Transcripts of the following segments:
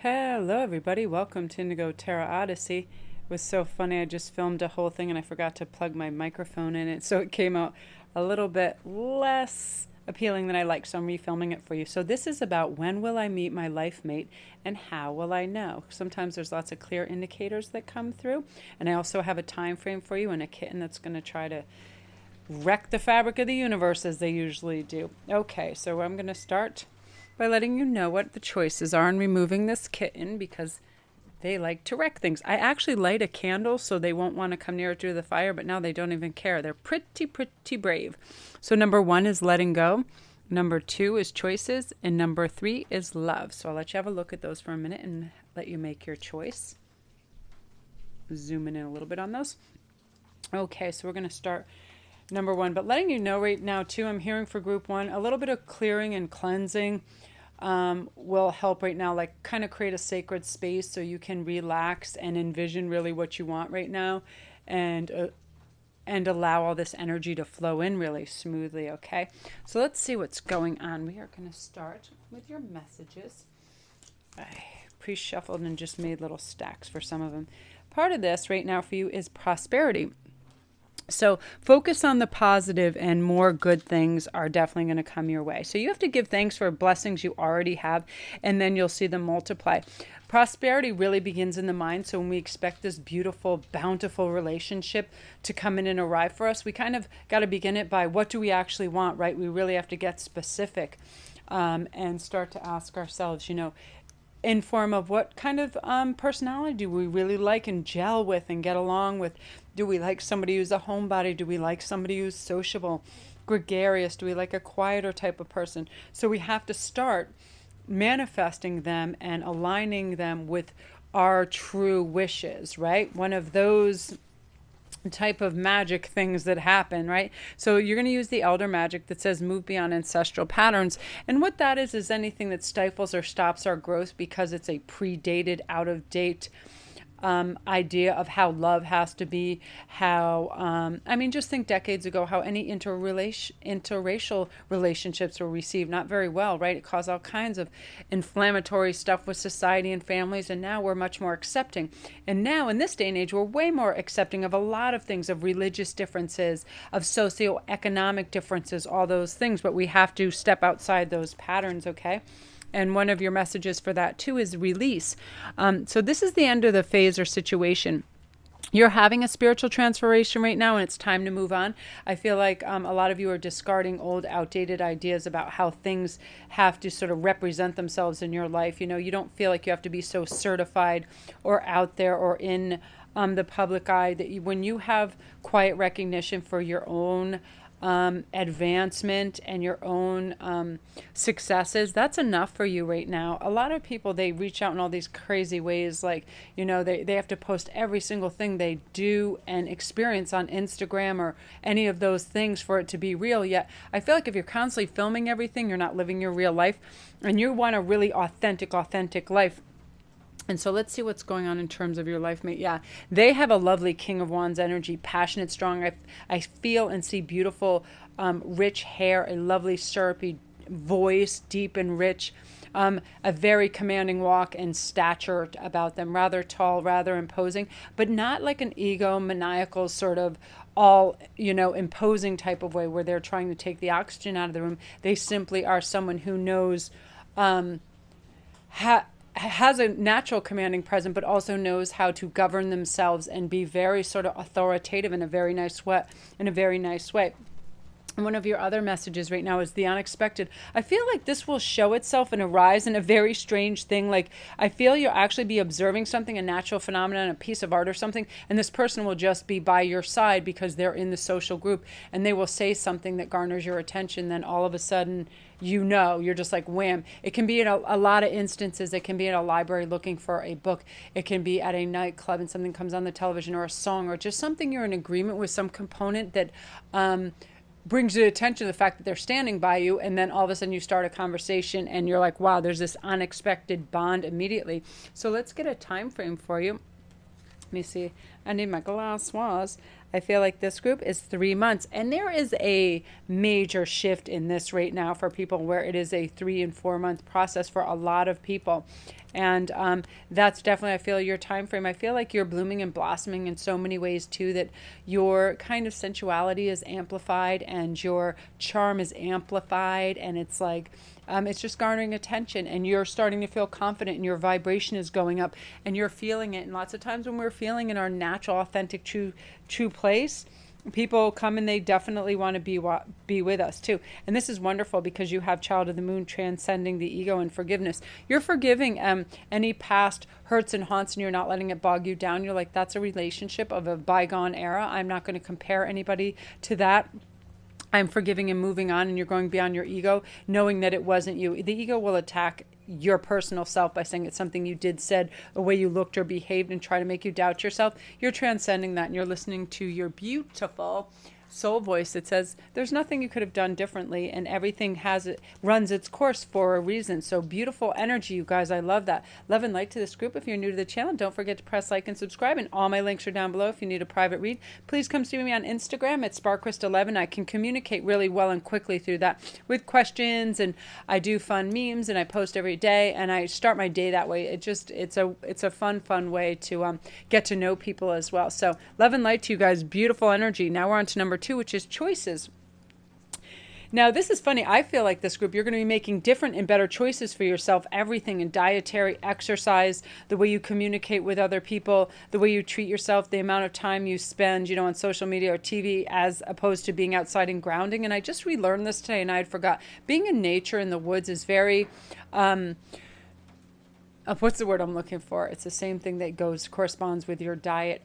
Hello, everybody. Welcome to Indigo Terra Odyssey. It was so funny. I just filmed a whole thing and I forgot to plug my microphone in it, so it came out a little bit less appealing than I like. So I'm refilming it for you. So this is about when will I meet my life mate and how will I know? Sometimes there's lots of clear indicators that come through, and I also have a time frame for you and a kitten that's going to try to wreck the fabric of the universe as they usually do. Okay, so I'm going to start by letting you know what the choices are and removing this kitten because they like to wreck things. I actually light a candle so they won't want to come near it through the fire, but now they don't even care. They're pretty brave. So number 1 is letting go. Number 2 is choices. And number 3 is love. So I'll let you have a look at those for a minute and let you make your choice. Zooming in a little bit on those. Okay, so we're going to start number 1, but letting you know right now too, I'm hearing for group 1, a little bit of clearing and cleansing will help right now, like kind of create a sacred space so you can relax and envision really what you want right now, and allow all this energy to flow in really smoothly. Okay, so let's see what's going on. We are going to start with your messages. I pre-shuffled and just made little stacks for some of them. Part of this right now for you is prosperity. So focus on the positive, and more good things are definitely going to come your way. So you have to give thanks for blessings you already have, and then you'll see them multiply. Prosperity really begins in the mind. So when we expect this beautiful, bountiful relationship to come in and arrive for us, we kind of got to begin it by what do we actually want, right? We really have to get specific and start to ask ourselves, in form of what kind of personality do we really like and gel with and get along with? Do we like somebody who's a homebody? Do we like somebody who's sociable, gregarious? Do we like a quieter type of person? So we have to start manifesting them and aligning them with our true wishes, right? One of those type of magic things that happen, right? So you're going to use the elder magic that says move beyond ancestral patterns. And what that is anything that stifles or stops our growth because it's a predated, out of date idea of how love has to be, just think decades ago how any interracial relationships were received not very well, right? It caused all kinds of inflammatory stuff with society and families, and now we're much more accepting. And now in this day and age, we're way more accepting of a lot of things, of religious differences, of socioeconomic differences, all those things, but we have to step outside those patterns, okay? And one of your messages for that too is release. So this is the end of the phase or situation. You're having a spiritual transformation right now, and it's time to move on. I feel like a lot of you are discarding old, outdated ideas about how things have to sort of represent themselves in your life. You don't feel like you have to be so certified or out there or in the public eye. When you have quiet recognition for your own advancement and your own successes, that's enough for you right now. A lot of people, they reach out in all these crazy ways, like they have to post every single thing they do and experience on Instagram or any of those things for it to be real. Yet I feel like if you're constantly filming everything, you're not living your real life, and you want a really authentic life. And so let's see what's going on in terms of your life mate. Yeah, they have a lovely King of Wands energy, passionate, strong. I feel and see beautiful, rich hair, a lovely syrupy voice, deep and rich, a very commanding walk and stature about them, rather tall, rather imposing, but not like an egomaniacal sort of all, imposing type of way where they're trying to take the oxygen out of the room. They simply are someone who knows, has a natural commanding presence, but also knows how to govern themselves and be very sort of authoritative in a very nice way. And one of your other messages right now is the unexpected. I feel like this will show itself and arise in a very strange thing. Like, I feel you'll actually be observing something, a natural phenomenon, a piece of art or something, and this person will just be by your side because they're in the social group, and they will say something that garners your attention. Then all of a sudden, you're just like wham. It can be in a lot of instances. It can be in a library looking for a book. It can be at a nightclub and something comes on the television, or a song, or just something you're in agreement with, some component that brings your attention to the fact that they're standing by you, and then all of a sudden you start a conversation and you're like, wow, there's this unexpected bond immediately. So let's get a time frame for you. Let me see. I need my glasses. I feel like this group is 3 months. And there is a major shift in this right now for people where it is a 3 and 4 month process for a lot of people. And that's definitely, I feel, your time frame. I feel like you're blooming and blossoming in so many ways too, that your kind of sensuality is amplified and your charm is amplified. And it's like, it's just garnering attention, and you're starting to feel confident, and your vibration is going up, and you're feeling it. And lots of times when we're feeling in our natural, authentic, true place, people come and they definitely want to be with us too. And this is wonderful because you have Child of the Moon transcending the ego and forgiveness. You're forgiving any past hurts and haunts, and you're not letting it bog you down. You're like, that's a relationship of a bygone era. I'm not going to compare anybody to that. I'm forgiving and moving on, and you're going beyond your ego, knowing that it wasn't you. The ego will attack your personal self by saying it's something you did, said, a way you looked or behaved, and try to make you doubt yourself. You're transcending that, and you're listening to your beautiful soul voice that says there's nothing you could have done differently, and everything runs its course for a reason. So beautiful energy, you guys. I love that. Love and light to this group. If you're new to the channel, don't forget to press like and subscribe, and all my links are down below. If you need a private read, please come see me on Instagram at sparkrist11. I can communicate really well and quickly through that with questions, and I do fun memes, and I post every day, and I start my day that way. It's a fun way to get to know people as well. So love and light to you guys. Beautiful energy. Now we're on to number 2, which is choices. Now, this is funny. I feel like this group, you're going to be making different and better choices for yourself. Everything in dietary, exercise, the way you communicate with other people, the way you treat yourself, the amount of time you spend, on social media or TV, as opposed to being outside and grounding. And I just relearned this today, and I had forgot. Being in nature in the woods is very... what's the word I'm looking for? It's the same thing that corresponds with your diet.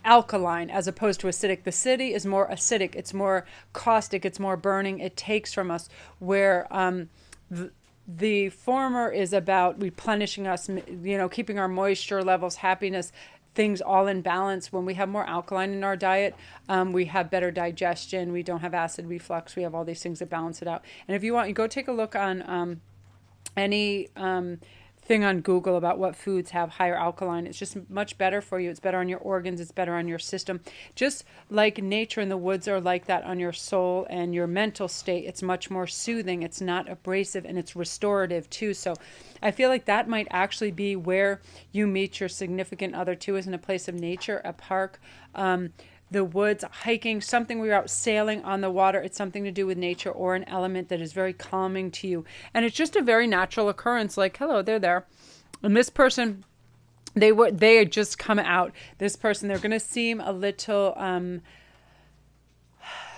Alkaline as opposed to acidic. The city is more acidic. It's more caustic. It's more burning. It takes from us, where the former is about replenishing us, keeping our moisture levels, happiness, things all in balance. When we have more alkaline in our diet, we have better digestion. We don't have acid reflux. We have all these things that balance it out. And if you want, you go take a look on any thing on Google about what foods have higher alkaline. It's just much better for you. It's better on your organs. It's better on your system. Just like nature in the woods are like that on your soul and your mental state. It's much more soothing. It's not abrasive, and it's restorative too. So I feel like that might actually be where you meet your significant other too, is in a place of nature, a park, the woods, hiking, something where you're out sailing on the water. It's something to do with nature or an element that is very calming to you. And it's just a very natural occurrence, like, hello, they're there. And this person, they had just come out. This person, they're going to seem a little...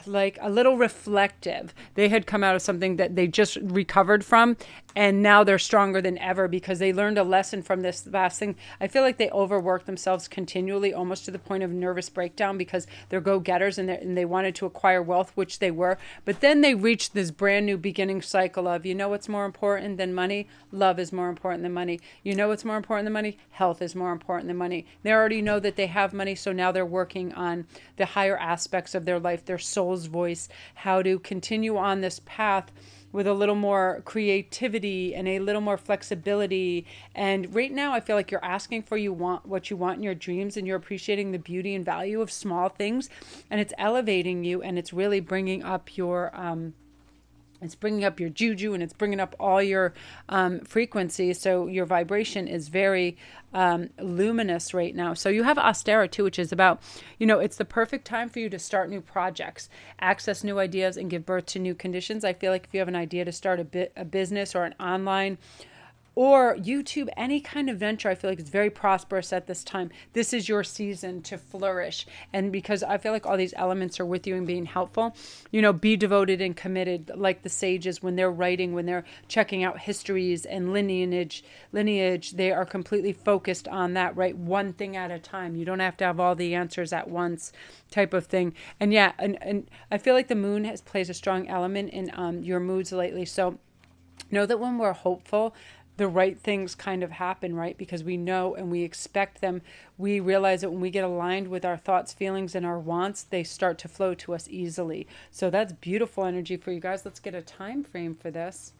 like a little reflective. They had come out of something that they just recovered from, and now they're stronger than ever because they learned a lesson from this last thing. I feel like they overworked themselves continually, almost to the point of nervous breakdown, because they're go-getters and they wanted to acquire wealth, which they were. But then they reached this brand new beginning cycle of, what's more important than money? Love is more important than money. What's more important than money? Health is more important than money. They already know that they have money, so now they're working on the higher aspects of their life, their soul's voice, how to continue on this path with a little more creativity and a little more flexibility. And right now I feel like you're asking for what you want in your dreams, and you're appreciating the beauty and value of small things, and it's elevating you, and it's really bringing up your juju, and it's bringing up all your frequency. So your vibration is very luminous right now. So you have Ostera too, which is about, it's the perfect time for you to start new projects, access new ideas, and give birth to new conditions. I feel like if you have an idea to start a business or an online or YouTube, any kind of venture, I feel like it's very prosperous at this time. This is your season to flourish. And because I feel like all these elements are with you and being helpful, be devoted and committed, like the sages when they're writing, when they're checking out histories and lineage, they are completely focused on that, right? One thing at a time. You don't have to have all the answers at once, type of thing. And yeah, and I feel like the moon plays a strong element in your moods lately. So know that when we're hopeful, the right things kind of happen, right? Because we know and we expect them. We realize that when we get aligned with our thoughts, feelings, and our wants, they start to flow to us easily. So that's beautiful energy for you guys. Let's get a time frame for this.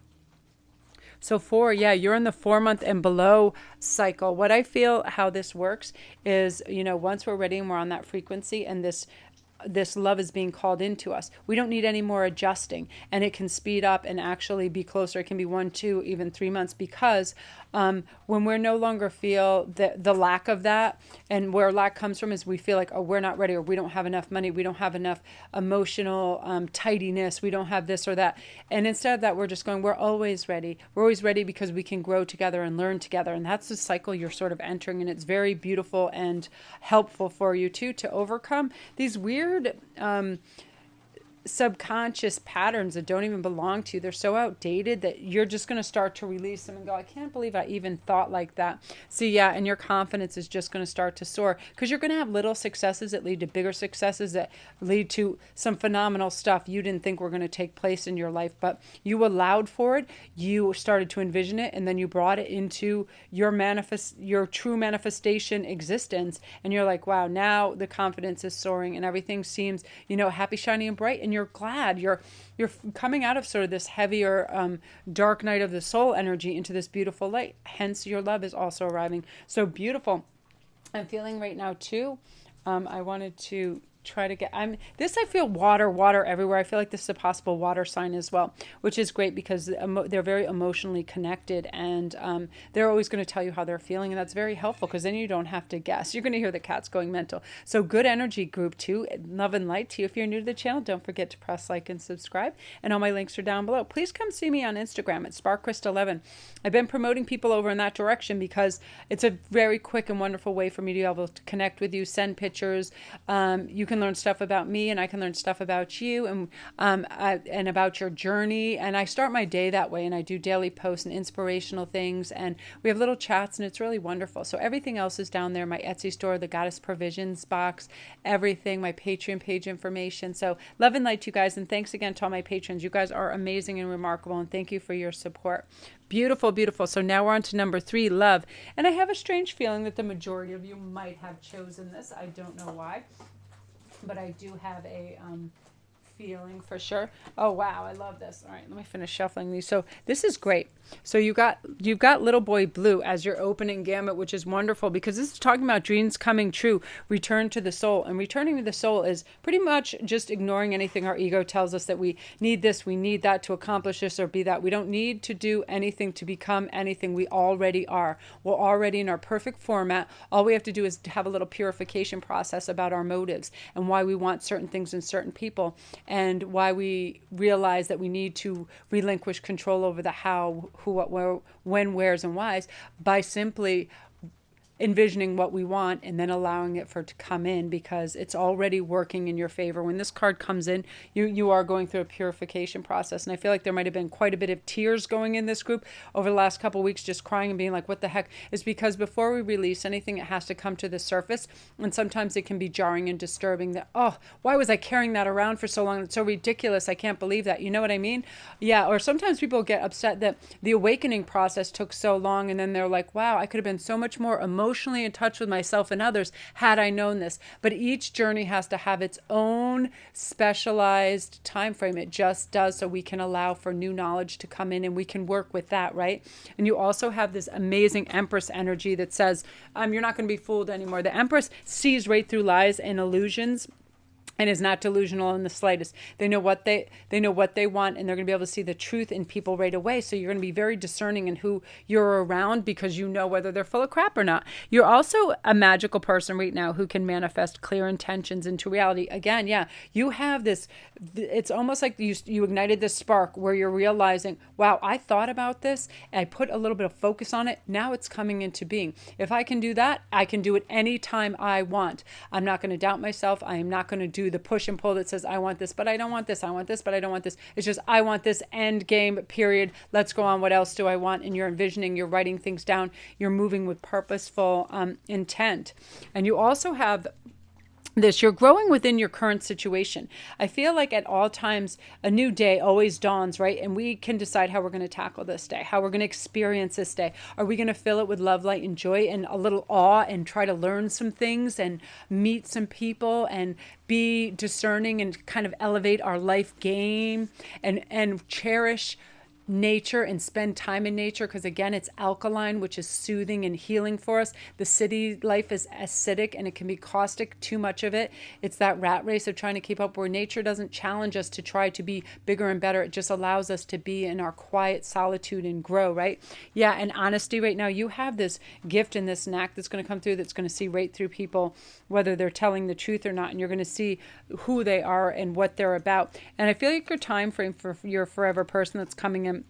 So 4, yeah, you're in the 4-month and below cycle. What I feel how this works is, once we're ready and we're on that frequency and this love is being called into us, we don't need any more adjusting, and it can speed up and actually be closer. It can be 1, 2, even 3 months, because when we're no longer feel the lack of that, and where lack comes from is we feel like, oh, we're not ready, or we don't have enough money, we don't have enough emotional tidiness, we don't have this or that. And instead of that, we're just going, we're always ready. We're always ready because we can grow together and learn together. And that's the cycle you're sort of entering. And it's very beautiful and helpful for you too, to overcome these weird subconscious patterns that don't even belong to you. They're so outdated that you're just going to start to release them and go, I can't believe I even thought like that. So yeah, and your confidence is just going to start to soar, because you're going to have little successes that lead to bigger successes that lead to some phenomenal stuff you didn't think were going to take place in your life, but you allowed for it. You started to envision it, and then you brought it into your true manifestation existence. And you're like, wow, now the confidence is soaring and everything seems, happy, shiny, and bright. And you're glad you're coming out of sort of this heavier dark night of the soul energy into this beautiful light. Hence your love is also arriving. So beautiful. I'm feeling right now too, I wanted to try to get, I feel water everywhere. I feel like this is a possible water sign as well, which is great because they're very emotionally connected, and they're always going to tell you how they're feeling, and that's very helpful because then you don't have to guess. You're going to hear the cats going mental. So good energy, group 2. Love and light to you. If you're new to the channel, don't forget to press like and subscribe, and all my links are down below. Please come see me on Instagram at SparkChrist11. I've been promoting people over in that direction because it's a very quick and wonderful way for me to be able to connect with you, send pictures. You can learn stuff about me, and I can learn stuff about you, and about your journey. And I start my day that way, and I do daily posts and inspirational things, and we have little chats, and it's really wonderful. So everything else is down there: my Etsy store, the Goddess Provisions box, everything, my Patreon page information. So love and light to you guys, and thanks again to all my patrons. You guys are amazing and remarkable, and thank you for your support. Beautiful, beautiful. So now we're on to number 3, love. And I have a strange feeling that the majority of you might have chosen this. I don't know why, but I do have a feeling for sure. Oh wow, I love this. All right, let me finish shuffling these. So this is great. So you've got Little Boy Blue as your opening gamut, which is wonderful because this is talking about dreams coming true, return to the soul. And returning to the soul is pretty much just ignoring anything our ego tells us that we need this, we need that to accomplish this or be that. We don't need to do anything to become anything. We already are. We're already in our perfect format. All we have to do is have a little purification process about our motives and why we want certain things in certain people, and why we realize that we need to relinquish control over the how, who, what, where, when, wheres, and whys by simply envisioning what we want and then allowing it for it to come in, because it's already working in your favor. When this card comes in, you are going through a purification process. And I feel like there might have been quite a bit of tears going in this group over the last couple of weeks, just crying and being like, what the heck? Is because before we release anything, it has to come to the surface. And sometimes it can be jarring and disturbing that, oh, why was I carrying that around for so long? It's so ridiculous. I can't believe that. You know what I mean? Yeah. Or sometimes people get upset that the awakening process took so long, and then they're like, wow, I could have been so much more emotionally in touch with myself and others had I known this. But each journey has to have its own specialized time frame. It just does, so we can allow for new knowledge to come in and we can work with that, right? And you also have this amazing Empress energy that says you're not going to be fooled anymore. The Empress sees right through lies and illusions, and is not delusional in the slightest. They know what they want, and they're going to be able to see the truth in people right away. So you're going to be very discerning in who you're around, because you know whether they're full of crap or not. You're also a magical person right now who can manifest clear intentions into reality. Again, yeah, you have this, it's almost like you ignited this spark where you're realizing, wow, I thought about this and I put a little bit of focus on it. Now it's coming into being. If I can do that, I can do it anytime I want. I'm not going to doubt myself. I am not going to do the push and pull that says, I want this, but I don't want this. I want this, but I don't want this. It's just, I want this, end game, period. Let's go on. What else do I want? And you're envisioning, you're writing things down. You're moving with purposeful intent. And you also have this, you're growing within your current situation. I feel like at all times, a new day always dawns, right? And we can decide how we're going to tackle this day, how we're going to experience this day. Are we going to fill it with love, light, and joy, and a little awe, and try to learn some things and meet some people and be discerning and kind of elevate our life game and cherish nature and spend time in nature, because again, it's alkaline, which is soothing and healing for us. The city life is acidic and it can be caustic, too much of it. It's that rat race of trying to keep up, where nature doesn't challenge us to try to be bigger and better. It just allows us to be in our quiet solitude and grow, right? Yeah, and honesty right now, you have this gift and this knack that's going to come through, that's going to see right through people, whether they're telling the truth or not, and you're going to see who they are and what they're about. And I feel like your time frame for your forever person that's coming in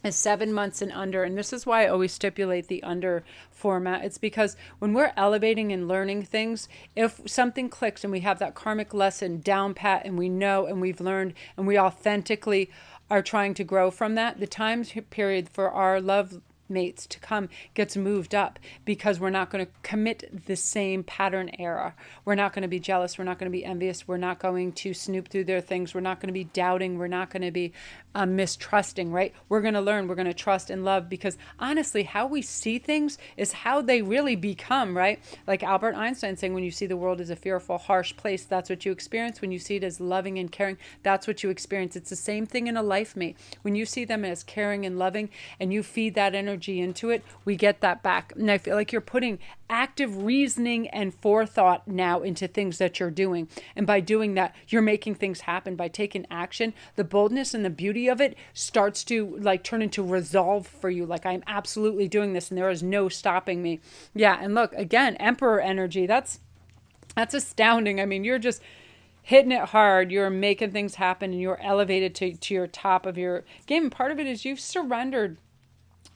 is 7 months and under. And this is why I always stipulate the under format. It's because when we're elevating and learning things, if something clicks and we have that karmic lesson down pat and we know and we've learned and we authentically are trying to grow from that, the time period for our love mates to come gets moved up, because we're not going to commit the same pattern error. We're not going to be jealous. We're not going to be envious. We're not going to snoop through their things. We're not going to be doubting. We're not going to be mistrusting, right? We're going to learn. We're going to trust and love, because honestly, how we see things is how they really become, right? Like Albert Einstein saying, when you see the world as a fearful, harsh place, that's what you experience. When you see it as loving and caring, that's what you experience. It's the same thing in a life mate. When you see them as caring and loving and you feed that energy into it, we get that back. And I feel like you're putting active reasoning and forethought now into things that you're doing. And by doing that, you're making things happen. By taking action, the boldness and the beauty of it starts to like turn into resolve for you. Like, I'm absolutely doing this and there is no stopping me. Yeah. And look, again, Emperor energy, that's astounding. I mean, you're just hitting it hard. You're making things happen and you're elevated to your top of your game. And part of it is you've surrendered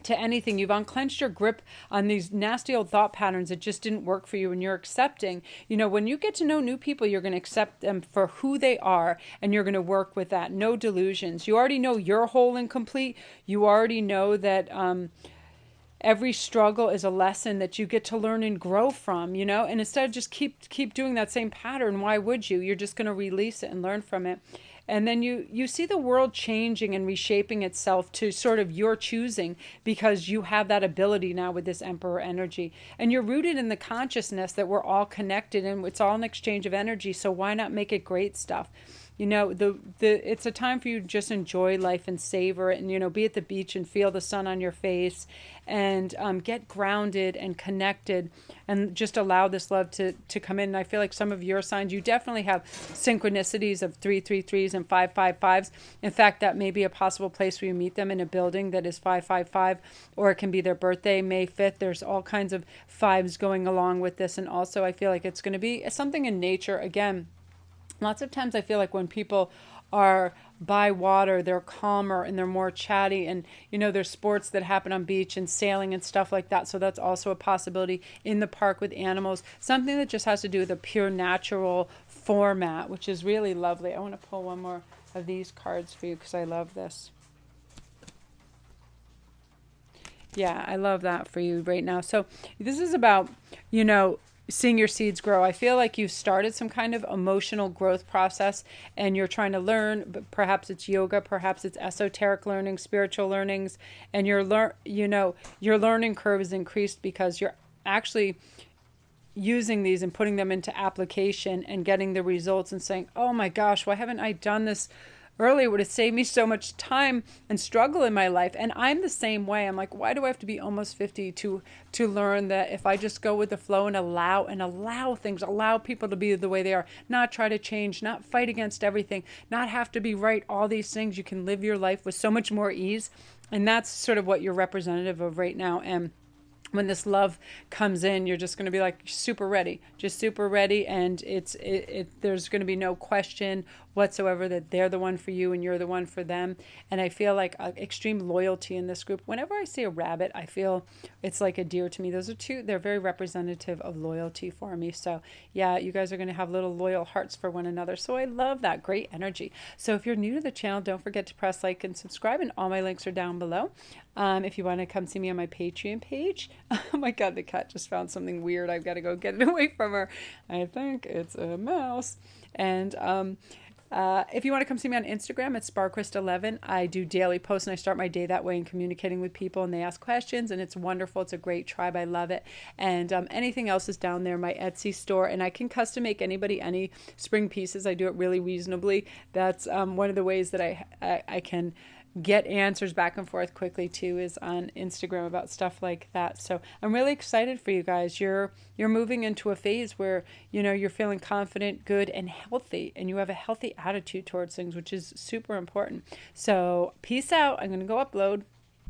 to anything. You've unclenched your grip on these nasty old thought patterns that just didn't work for you, and you're accepting. You know, when you get to know new people, you're going to accept them for who they are, and you're going to work with that. No delusions. You already know you're whole and complete. You already know that every struggle is a lesson that you get to learn and grow from, you know, and instead of just keep doing that same pattern, why would you? You're just going to release it and learn from it. And then you see the world changing and reshaping itself to sort of your choosing, because you have that ability now with this Emperor energy. And you're rooted in the consciousness that we're all connected and it's all an exchange of energy. So why not make it great stuff? You know, it's a time for you to just enjoy life and savor it, and, you know, be at the beach and feel the sun on your face, and get grounded and connected, and just allow this love to come in. And I feel like some of your signs, you definitely have synchronicities of 333s and 555s. In fact, that may be a possible place where you meet them, in a building that is 555, or it can be their birthday, May 5th. There's all kinds of fives going along with this. And also I feel like it's going to be something in nature. Again, lots of times I feel like when people are by water, they're calmer and they're more chatty, and, you know, there's sports that happen on beach and sailing and stuff like that. So that's also a possibility. In the park with animals, something that just has to do with a pure natural format, which is really lovely. I want to pull one more of these cards for you because I love this. Yeah, I love that for you right now. So this is about, you know, seeing your seeds grow. I feel like you've started some kind of emotional growth process and you're trying to learn, but perhaps it's yoga, perhaps it's esoteric learning, spiritual learnings, and your learning curve is increased because you're actually using these and putting them into application and getting the results and saying, oh my gosh, why haven't I done this earlier? Would have saved me so much time and struggle in my life. And I'm the same way. I'm like, why do I have to be almost 50 to learn that if I just go with the flow and allow things, allow people to be the way they are, not try to change, not fight against everything, not have to be right, all these things, you can live your life with so much more ease. And that's sort of what you're representative of right now. And when this love comes in, you're just going to be like super ready, just super ready. And there's going to be no question whatsoever that they're the one for you and you're the one for them. And I feel like extreme loyalty in this group. Whenever I see a rabbit, I feel it's like a deer to me. Those are they're very representative of loyalty for me. So yeah, you guys are going to have little loyal hearts for one another. So I love that. Great energy. So if you're new to the channel, don't forget to press like and subscribe, and all my links are down below. If you want to come see me on my Patreon page. Oh my God, the cat just found something weird. I've got to go get it away from her. I think it's a mouse. And if you want to come see me on Instagram, it's Sparkrist11. I do daily posts and I start my day that way and communicating with people, and they ask questions, and it's wonderful. It's a great tribe. I love it. And anything else is down there, my Etsy store, and I can custom make anybody any spring pieces. I do it really reasonably. That's one of the ways that I can get answers back and forth quickly too is on Instagram about stuff like that. So I'm really excited for you guys. You're moving into a phase where, you're feeling confident, good, and healthy, and you have a healthy attitude towards things, which is super important. So peace out. I'm going to go upload.